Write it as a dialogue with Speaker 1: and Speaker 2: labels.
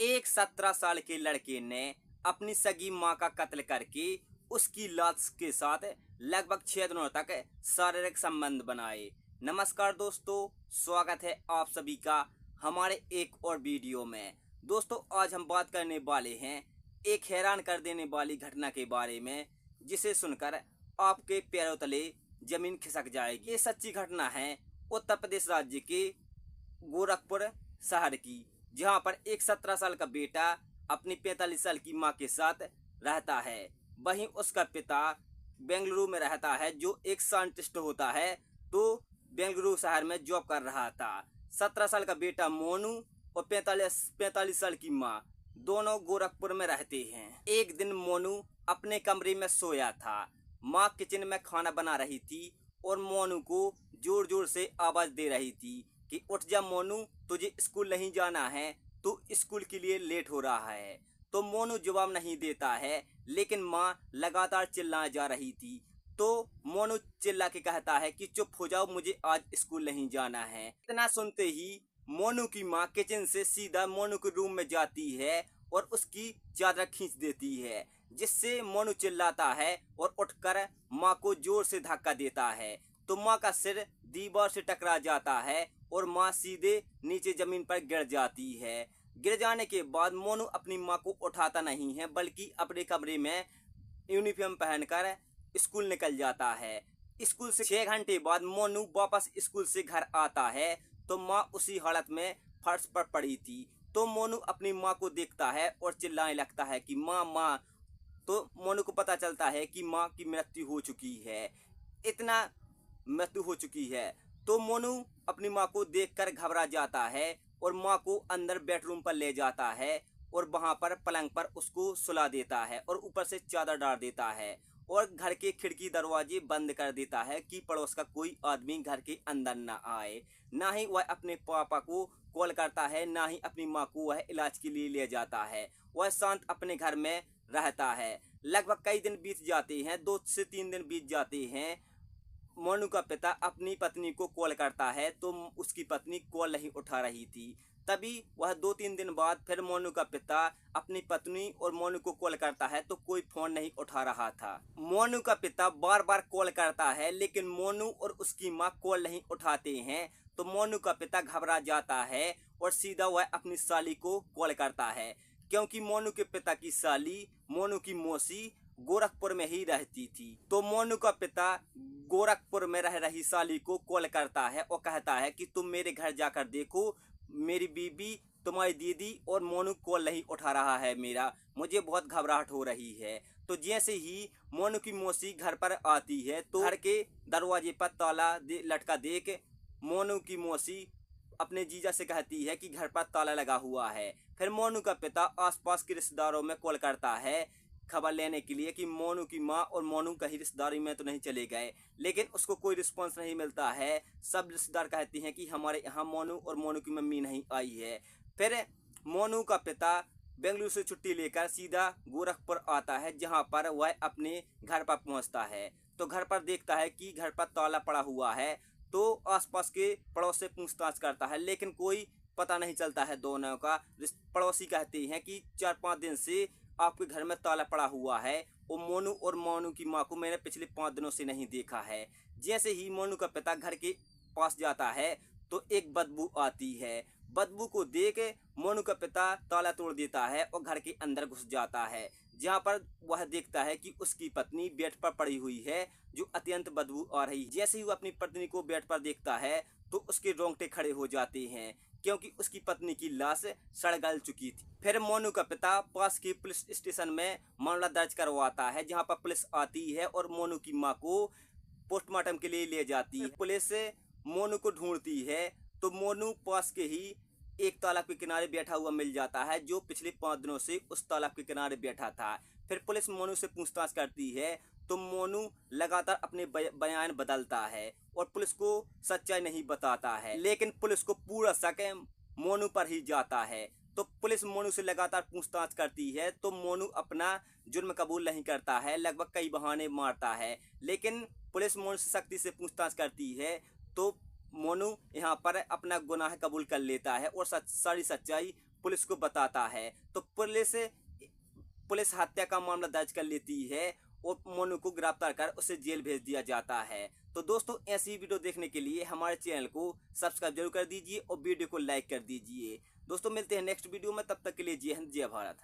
Speaker 1: एक 17 साल के लड़के ने अपनी सगी मां का कत्ल करके उसकी लाश के साथ लगभग 6 दिनों तक शारीरिक संबंध बनाए। नमस्कार दोस्तों, स्वागत है आप सभी का हमारे एक और वीडियो में। दोस्तों, आज हम बात करने वाले हैं एक हैरान कर देने वाली घटना के बारे में, जिसे सुनकर आपके पैरों तले जमीन खिसक जाएगी। ये सच्ची घटना है उत्तर प्रदेश राज्य के गोरखपुर शहर की, जहां पर एक 17 साल का बेटा अपनी 45 साल की मां के साथ रहता है। वहीं उसका पिता बेंगलुरु में रहता है, जो एक साइंटिस्ट होता है, तो बेंगलुरु शहर में जॉब कर रहा था। 17 साल का बेटा मोनू और 45 साल की मां दोनों गोरखपुर में रहते हैं। एक दिन मोनू अपने कमरे में सोया था। मां किचन में खाना बना रही थी और मोनू को जोर जोर से आवाज दे रही थी कि उठ जा मोनू, तुझे स्कूल नहीं जाना है, तो स्कूल के लिए लेट हो रहा है। तो मोनू जवाब नहीं देता है, लेकिन माँ लगातार चिल्लाए जा रही थी। तो मोनू चिल्ला के कहता है कि चुप हो जाओ, मुझे आज स्कूल नहीं जाना है। इतना सुनते ही मोनू की माँ किचन से सीधा मोनू के रूम में जाती है और उसकी चादर खींच देती है, जिससे मोनू चिल्लाता है और उठकर माँ को जोर से धक्का देता है। तो माँ का सिर दीवार से टकरा जाता है और माँ सीधे नीचे जमीन पर गिर जाती है। गिर जाने के बाद मोनू अपनी माँ को उठाता नहीं है, बल्कि अपने कमरे में यूनिफॉर्म पहनकर स्कूल निकल जाता है। स्कूल से 6 घंटे बाद मोनू वापस स्कूल से घर आता है, तो माँ उसी हालत में फर्श पर पड़ी थी। तो मोनू अपनी माँ को देखता है और चिल्लाने लगता है कि माँ माँ। तो मोनू को पता चलता है कि माँ की मृत्यु हो चुकी है। इतना मृत्यु हो चुकी है। तो मोनू अपनी माँ को देखकर घबरा जाता है और माँ को अंदर बेडरूम पर ले जाता है और वहां पर पलंग पर उसको सुला देता है और ऊपर से चादर डाल देता है और घर के खिड़की दरवाजे बंद कर देता है कि पड़ोस का कोई आदमी घर के अंदर ना आए। ना ही वह अपने पापा को कॉल करता है, ना ही अपनी माँ को वह इलाज के लिए ले जाता है। वह शांत अपने घर में रहता है। लगभग कई दिन बीत जाते हैं, 2 से 3 दिन बीत जाते हैं। मोनू का पिता अपनी पत्नी को कॉल करता है, तो उसकी पत्नी कॉल नहीं उठा रही थी। तभी वह 2-3 दिन बाद फिर मोनू का पिता अपनी पत्नी और मोनू को कॉल करता है, तो कोई फोन नहीं उठा रहा था। मोनू का पिता बार बार कॉल करता है, लेकिन मोनू और उसकी माँ कॉल नहीं उठाते हैं। तो मोनू का पिता घबरा जाता है और सीधा वह अपनी साली को कॉल करता है, क्योंकि मोनू के पिता की साली मोनू की मौसी गोरखपुर में ही रहती थी। तो मोनू का पिता गोरखपुर में रह रही साली को कॉल करता है और कहता है कि तुम मेरे घर जाकर देखो, मेरी बीबी, तुम्हारी दीदी और मोनू कॉल नहीं उठा रहा है मेरा, मुझे बहुत घबराहट हो रही है। तो जैसे ही मोनू की मौसी घर पर आती है, तो घर के दरवाजे पर ताला लटका देख मोनू की मौसी अपने जीजा से कहती है कि घर पर ताला लगा हुआ है। फिर मोनू का पिता आसपास के रिश्तेदारों में कॉल करता है खबर लेने के लिए कि मोनू की माँ और मोनू कहीं रिश्तेदारी में तो नहीं चले गए, लेकिन उसको कोई रिस्पांस नहीं मिलता है। सब रिश्तेदार कहते हैं कि हमारे यहाँ मोनू और मोनू की मम्मी नहीं आई है। फिर मोनू का पिता बेंगलुरु से छुट्टी लेकर सीधा गोरखपुर आता है, जहाँ पर वह अपने घर पर पहुँचता है। तो घर पर देखता है कि घर पर ताला पड़ा हुआ है। तो आसपास के पड़ोस से पूछताछ करता है, लेकिन कोई पता नहीं चलता है दोनों का। पड़ोसी कहते हैं कि 4-5 दिन से आपके घर में ताला पड़ा हुआ है और मोनू की माँ को मैंने पिछले 5 दिनों से नहीं देखा है। जैसे ही मोनू का पिता घर के पास जाता है, तो एक बदबू आती है। बदबू को देख मोनू का पिता ताला तोड़ देता है और घर के अंदर घुस जाता है, जहाँ पर वह देखता है कि उसकी पत्नी बेड पर पड़ी हुई है, जो अत्यंत बदबू आ रही है। जैसे ही वह अपनी पत्नी को बेड पर देखता है, तो उसके रोंगटे खड़े हो जाते हैं, क्योंकि उसकी पत्नी की लाश सड़ गल चुकी थी। फिर मोनू का पिता पास के पुलिस स्टेशन में मामला दर्ज करवाता है, जहां पर पुलिस आती है और मोनू की मां को पोस्टमार्टम के लिए ले जाती है। पुलिस मोनू को ढूंढती है, तो मोनू पास के ही एक तालाब के किनारे बैठा हुआ मिल जाता है, जो पिछले 5 दिनों से उस तालाब के किनारे बैठा था। फिर पुलिस मोनू से पूछताछ करती है, तो मोनू लगातार अपने बयान बदलता है और पुलिस को सच्चाई नहीं बताता है, लेकिन पुलिस को पूरा शक मोनू पर ही जाता है। तो पुलिस मोनू से लगातार पूछताछ करती है, तो मोनू अपना जुर्म कबूल नहीं करता है, लगभग कई बहाने मारता है। लेकिन पुलिस मोनू से सख्ती से पूछताछ करती है, तो मोनू यहाँ पर अपना गुनाह कबूल कर लेता है और सारी सच्चाई पुलिस को बताता है तो पुलिस हत्या का मामला दर्ज कर लेती है और मोनू को गिरफ्तार कर उसे जेल भेज दिया जाता है। तो दोस्तों ऐसी वीडियो देखने के लिए हमारे चैनल को सब्सक्राइब जरूर कर दीजिए और वीडियो को लाइक कर दीजिए। दोस्तों मिलते हैं नेक्स्ट वीडियो में, तब तक के लिए जय हिंद जय भारत।